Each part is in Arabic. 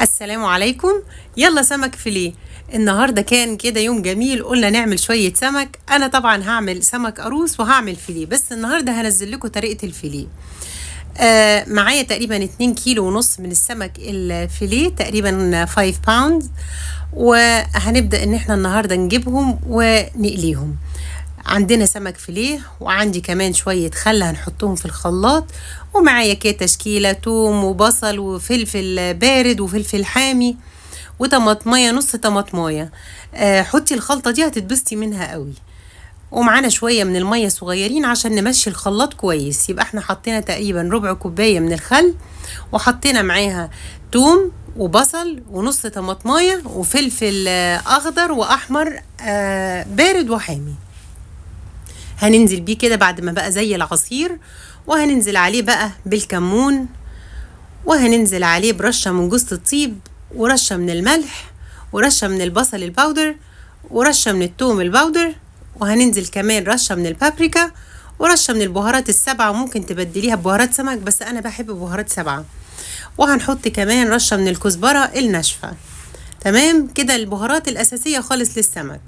السلام عليكم. يلا سمك فيليه. النهارده كان كده يوم جميل، قلنا نعمل شوية سمك. انا طبعا هعمل سمك قاروص وهعمل فيليه، بس النهارده هنزل لكم طريقة الفيليه. معايا تقريبا 2 كيلو ونص من السمك الفيليه، تقريبا 5 باوند. وهنبدأ ان احنا النهارده نجيبهم ونقليهم. عندنا سمك فيليه، وعندي كمان شوية خل هنحطهم في الخلاط، ومعايا كده تشكيلة توم وبصل وفلفل بارد وفلفل حامي وطماطمية، نص طماطمية. حطي الخلطة دي هتتبسطي منها قوي. ومعانا شوية من المية صغيرين عشان نمشي الخلاط كويس. يبقى احنا حطينا تقريبا ربع كوباية من الخل، وحطينا معاها توم وبصل ونص طماطمية وفلفل اخضر واحمر بارد وحامي. هننزل بيه كده بعد ما بقى زي العصير، وهننزل عليه بقى بالكمون، وهننزل عليه برشة من جوز الطيب، ورشة من الملح، ورشة من البصل الباودر، ورشة من الثوم الباودر، وهننزل كمان رشة من البابريكا، ورشة من البهارات السبعة، وممكن تبدليها ببهارات سمك بس أنا بحب بهارات سبعة. وهنحط كمان رشة من الكزبرة الناشفة. تمام كده البهارات الأساسية خالص للسمك.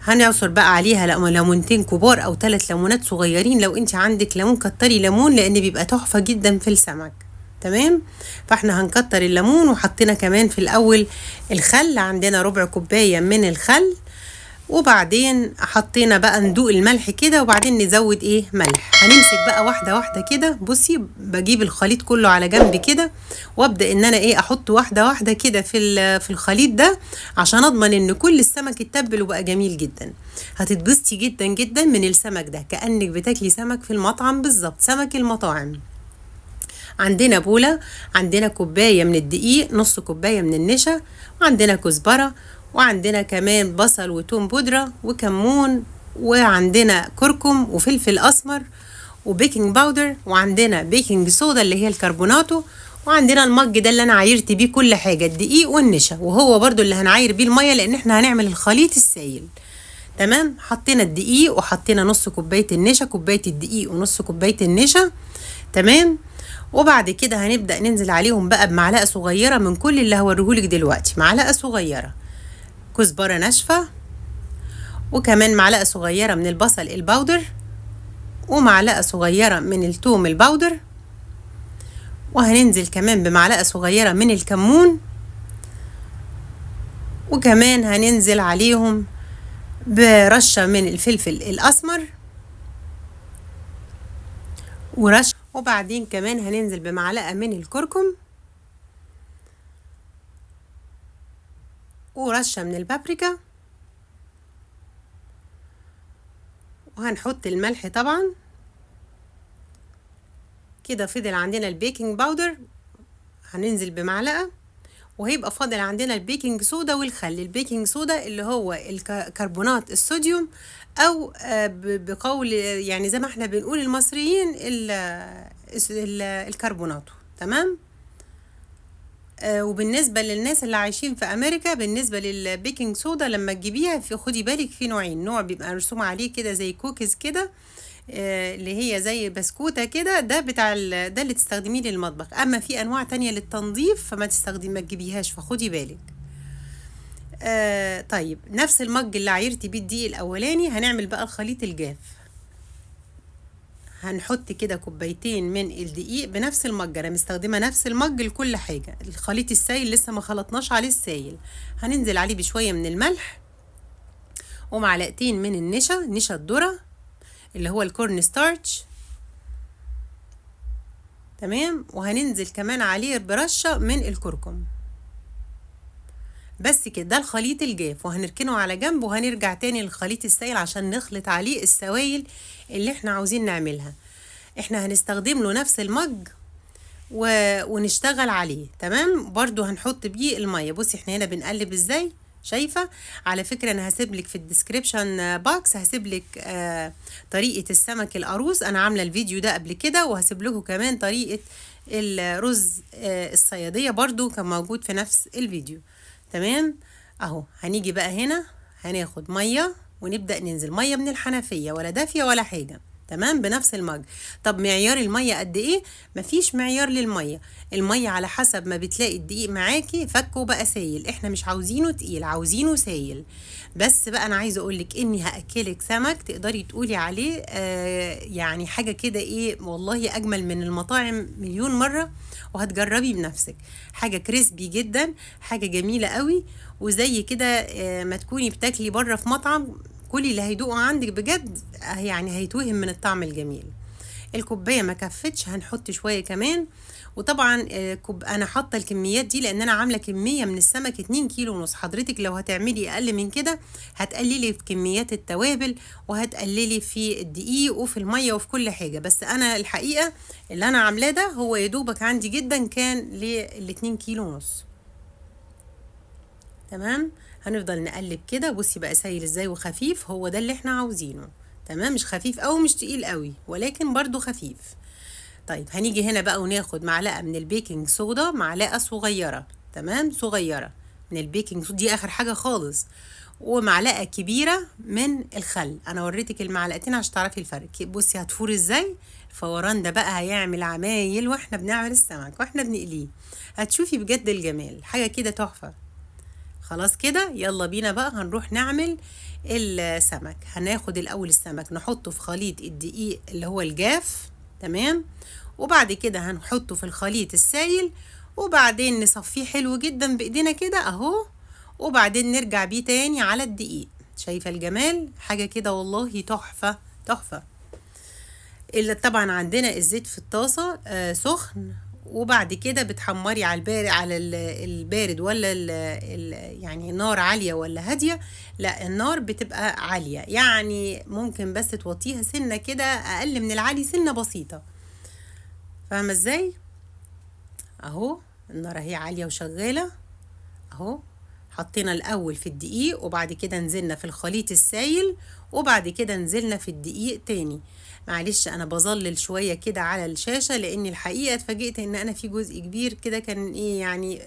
هنعصر بقى عليها ليمونتين كبار او 3 ليمونات صغيرين، لو انت عندك ليمون كتري ليمون لان بيبقى تحفة جدا في السمك. تمام، فاحنا هنكتر الليمون. وحطينا كمان في الاول الخل، عندنا ربع كوباية من الخل، وبعدين حطينا بقى ندوق الملح كده، وبعدين نزود ملح. هنمسك بقى واحده واحده كده. بصي، بجيب الخليط كله على جنب كده، وابدا ان انا احط واحده واحده كده في الخليط ده، عشان اضمن ان كل السمك اتبل وبقى جميل جدا. هتتبسطي جدا جدا من السمك ده، كانك بتاكلي سمك في المطعم بالظبط، سمك المطاعم. عندنا بولة، عندنا كوباية من الدقيق، نص كوباية من النشا، وعندنا كزبرة، وعندنا كمان بصل وتوم بودرة وكمون، وعندنا كركم وفلفل أسمر وبيكنج باودر، وعندنا بيكنج صودا اللي هي الكربوناتو، وعندنا المج ده اللي انا عايرت بيه كل حاجة، الدقيق والنشا، وهو برضو اللي هنعاير بيه المية لان احنا هنعمل الخليط السائل. تمام، حطينا الدقيق وحطينا نص كوباية النشا، كوباية الدقيق ونص كوباية النشا. تمام، وبعد كده هنبدأ ننزل عليهم بقى بمعلقة صغيرة من كل اللي هوريهولك دلوقتي. معلقة صغيرة كزبرة ناشفة، وكمان معلقة صغيرة من البصل الباودر، ومعلقة صغيرة من الثوم الباودر، وهننزل كمان بمعلقة صغيرة من الكمون، وكمان هننزل عليهم برشة من الفلفل الأسمر وبعدين كمان هننزل بمعلقة من الكركم، ورشة من البابريكا، وهنحط الملح طبعا. كده فضل عندنا البيكنج باودر، هننزل بمعلقة، وهيبقى فاضل عندنا البيكنج صودا والخل. البيكنج صودا اللي هو الكربونات الصوديوم، او بقول يعني زي ما احنا بنقول المصريين الكربوناتو. تمام. وبالنسبة للناس اللي عايشين في أمريكا، بالنسبة للبيكنج صودا لما تجيبيها خدي بالك في نوعين، نوع بيبقى مرسوم عليه كده زي كوكيز كده، اللي هي زي بسكوتة كده، ده ده اللي تستخدميه للمطبخ. أما في أنواع تانية للتنظيف فما ما تجيبيهاش، فخدي بالك. طيب، نفس المج اللي عايرتي بيه الدقيق الأولاني هنعمل بقى الخليط الجاف. هنحط كده كوبايتين من الدقيق بنفس المج، انا مستخدمه نفس المج لكل حاجه. الخليط السائل لسه ما خلطناش عليه السائل. هننزل عليه بشويه من الملح، ومعلقتين من نشا الذره اللي هو الكورن ستارتش. تمام، وهننزل كمان عليه برشه من الكركم. بس كده، ده الخليط الجاف، وهنركنه على جنب، وهنرجع تاني للخليط السائل عشان نخلط عليه السوائل اللي احنا عاوزين نعملها. احنا هنستخدم له نفس المج ونشتغل عليه. تمام، برضو هنحط بيه المية. بصي احنا هنا بنقلب ازاي، شايفة؟ على فكرة انا هسيبلك في الديسكريبشن باكس، هسيبلك طريقة السمك القاروص، انا عاملة الفيديو ده قبل كده، وهسيب لكم كمان طريقة الرز الصيادية برضو كان موجود في نفس الفيديو. تمام، اهو هنيجي بقى هنا هناخد مية، ونبدأ ننزل مية من الحنفية، ولا دافية ولا حاجة. تمام بنفس المج. طب معيار الميه قد ايه؟ مفيش معيار للميه، الميه على حسب ما بتلاقي الدقيق معاكي فكه بقى سايل، احنا مش عاوزينه تقيل، عاوزينه سايل. بس بقى انا عايزه اقولك اني هاكلك سمك تقدري تقولي عليه يعني حاجه كده ايه، والله اجمل من المطاعم مليون مره، وهتجربي بنفسك. حاجه كريسبي جدا، حاجه جميله قوي، وزي كده ما تكوني بتاكلي بره في مطعم، كل اللي هيدوقه عندك بجد يعني هيتوهم من الطعم الجميل. الكوبايه ما كفتش، هنحط شويه كمان. وطبعا انا حاطه الكميات دي لان انا عامله كميه من السمك 2 كيلو ونص. حضرتك لو هتعملي اقل من كده هتقللي في كميات التوابل، وهتقللي في الدقيق وفي الميه وفي كل حاجه. بس انا الحقيقه اللي انا عاملاه ده هو يدوبك عندي جدا كان لل 2 كيلو ونص. تمام. هنفضل نقلب كده، بصي بقى سايل ازاي وخفيف، هو ده اللي احنا عاوزينه. تمام، مش خفيف او مش تقيل قوي، ولكن برضو خفيف. طيب هنيجي هنا بقى وناخد معلقه من البيكنج صودا، معلقه صغيره، تمام صغيره من البيكنج صودا، دي اخر حاجه خالص. ومعلقه كبيره من الخل، انا وريتك المعلقتين عشان تعرفي الفرق. بصي هتفور ازاي، الفوران ده بقى هيعمل عمايل واحنا بنعمل السمك واحنا بنقليه، هتشوفي بجد الجمال، حاجه كده تحفه. خلاص كده يلا بينا بقى هنروح نعمل السمك. هناخد الاول السمك نحطه في خليط الدقيق اللي هو الجاف، تمام، وبعد كده هنحطه في الخليط السائل، وبعدين نصفيه حلو جدا بايدينا كده اهو، وبعدين نرجع بيه تاني على الدقيق. شايفه الجمال، حاجه كده والله تحفه تحفه. اللي طبعا عندنا الزيت في الطاسة سخن، وبعد كده بتحمري على البارد، على البارد ولا يعني النار عالية ولا هادية؟ لا النار بتبقى عالية، يعني ممكن بس توطيها سنة كده اقل من العالي سنة بسيطة، فاهمة ازاي؟ اهو النار اهي عالية وشغالة اهو. حطينا الاول في الدقيق، وبعد كده نزلنا في الخليط السائل، وبعد كده نزلنا في الدقيق تاني. معلش انا بظلل شوية كده على الشاشة لان الحقيقة اتفاجئت ان انا في جزء كبير كده كان ايه يعني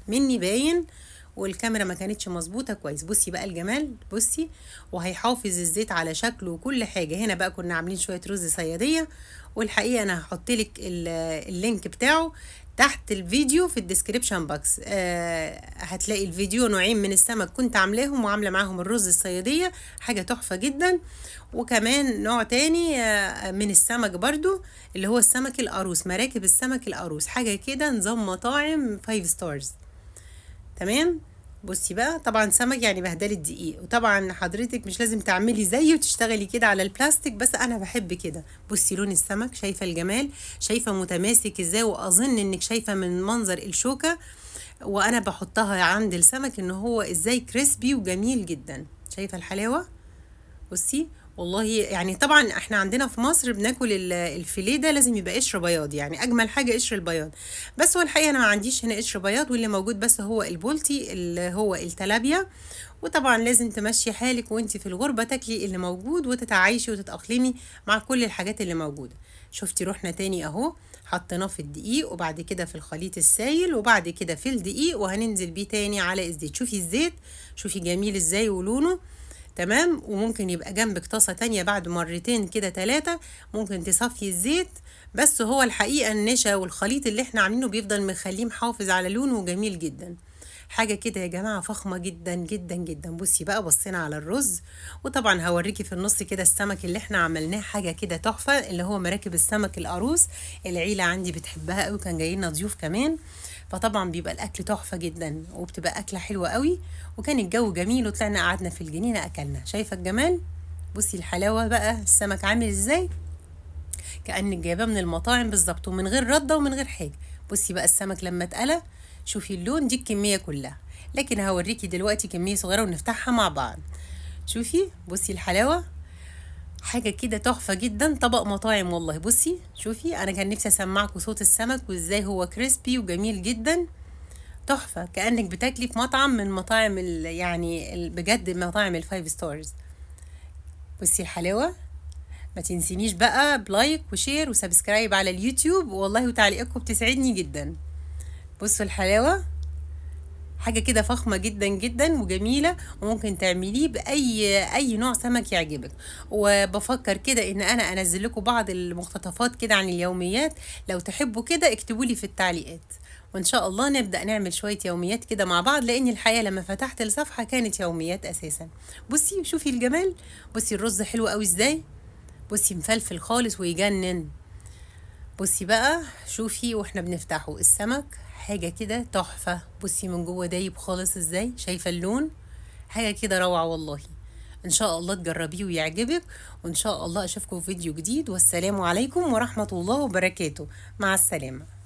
مني باين، والكاميرا ما كانتش مظبوطه كويس. بصي بقى الجمال، بصي، وهيحافظ الزيت على شكله وكل حاجه. هنا بقى كنا عاملين شويه رز صياديه، والحقيقه انا هحط لك اللينك بتاعه تحت الفيديو في الديسكريبشن بوكس. هتلاقي الفيديو نوعين من السمك كنت عاملاهم، وعامله معاهم الرز الصياديه، حاجه تحفه جدا. وكمان نوع تاني من السمك برضو اللي هو السمك القاروص، مراكب السمك القاروص، حاجه كده نظام مطاعم 5 ستارز. تمام. بصي بقى طبعا سمك يعني بهدله دقيق، وطبعا حضرتك مش لازم تعملي زيه وتشتغلي كده على البلاستيك، بس انا بحب كده. بصي لون السمك، شايفه الجمال، شايفه متماسك ازاي، واظن انك شايفه من منظر الشوكه وانا بحطها عند السمك ان هو ازاي كريسبي وجميل جدا. شايفه الحلاوه، بصي والله. يعني طبعا احنا عندنا في مصر بناكل الفيليه ده لازم يبقى قشر بياض، يعني اجمل حاجه قشر البياض، بس هو الحقيقه انا ما عنديش هنا قشر بياض، واللي موجود بس هو البولتي اللي هو التلابيا. وطبعا لازم تمشي حالك وانت في الغربه تاكلي اللي موجود وتتعايشي وتتاقلمي مع كل الحاجات اللي موجوده. شفتي روحنا تاني اهو، حطيناه في الدقيق، وبعد كده في الخليط السائل، وبعد كده في الدقيق، وهننزل بيه تاني على الزيت. شوفي الزيت، شوفي جميل ازاي ولونه، تمام. وممكن يبقى جنبك طاسة تانية بعد مرتين كده 3 ممكن تصفي الزيت. بس هو الحقيقة النشا والخليط اللي احنا عاملينه بيفضل مخليه محافظ على لونه جميل جدا، حاجة كده يا جماعة فخمة جدا جدا جدا. بصي بقى بصينا على الرز، وطبعا هوريكي في النص كده السمك اللي احنا عملناه، حاجة كده تحفة، اللي هو مراكب السمك القاروص. العيلة عندي بتحبها قوي، كان جاي لنا ضيوف كمان، فطبعا بيبقى الاكل تحفة جدا، وبتبقى اكلة حلوة قوي. وكان الجو جميل، وطلعنا قعدنا في الجنينة اكلنا. شايفة الجمال، بصي الحلاوة بقى، السمك عامل ازاي كأنك جايباه من المطاعم بالظبط، ومن غير ردة ومن غير حاجة. بصي بقى السمك لما اتقلى، شوفي اللون، دي الكمية كلها، لكن هوريكي دلوقتي كمية صغيرة ونفتحها مع بعض. شوفي بصي الحلاوة، حاجة كده تحفة جدا، طبق مطاعم والله. بصي شوفي، انا كان نفسي اسمعكم صوت السمك وازاي هو كريسبي وجميل جدا، تحفة، كأنك بتاكلي في مطعم من مطاعم يعني بجد مطاعم الفايف ستارز. بصي الحلاوة، ما تنسينيش بقى بلايك وشير وسبسكرايب على اليوتيوب والله، وتعليقاتكم بتسعدني جدا. بصوا الحلاوة، حاجة كده فخمة جدا جدا وجميلة، وممكن تعمليه بأي نوع سمك يعجبك. وبفكر كده إن أنا أنزل لكم بعض المقتطفات كده عن اليوميات، لو تحبوا كده اكتبوا لي في التعليقات، وإن شاء الله نبدأ نعمل شوية يوميات كده مع بعض، لأن الحقيقة لما فتحت الصفحة كانت يوميات أساسا. بصي شوفي الجمال، بصي الرز حلو قوي إزاي، بصي مفلفل خالص ويجنن. بصي بقى شوفي واحنا بنفتحه السمك حاجة كده تحفة، بصي من جوه دايب خالص ازاي، شايفة اللون، حاجة كده روعة والله. ان شاء الله تجربيه ويعجبك، وان شاء الله اشوفكم في فيديو جديد، والسلام عليكم ورحمة الله وبركاته. مع السلامة.